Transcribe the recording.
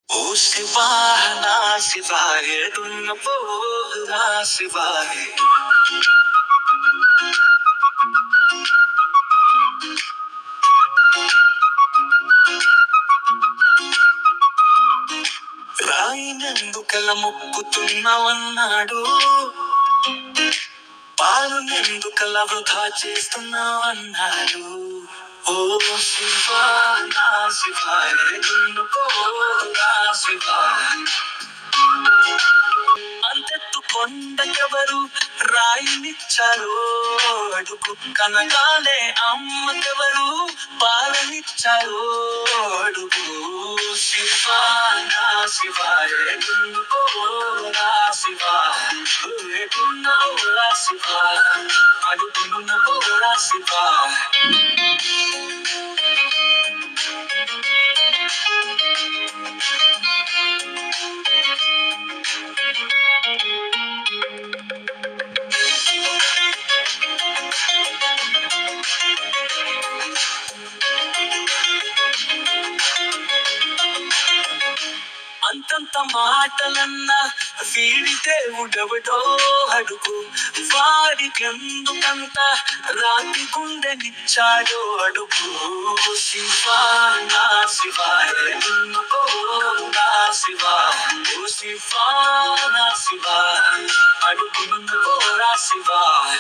ఓ శివా నా శివాయ దున్నపో నా శివాయ రాయినెందుకల మొక్కుతున్నావన్నాడు, పాలునెందుకల వృధా చేస్తున్నావన్నాడు. ఓ శివా నా శివాయ దున్నపో నా శివాయ. అంతెత్తు కొండకెవరు రాయినిచ్చారో అడుగు, కనగానే అమ్మకెవరు పాలనిచ్చారో అడుగు. శివా నా శివాయ దున్నుకో నా శివాయ, లేకున్నావు నా శివాయ, అడుగునున్నవో నా శివాయ. అంతంత మాటలన్నా వీడి దేవుడెవడో అడుగు, వాడికెందుకంత రాతి గుండెనిచ్చాడో అడుగు. శివా నా శివాయ దున్నుకో నా శివాయ, ఓ శివా నా శివాయ, అడుగునున్నవో నా శివాయ.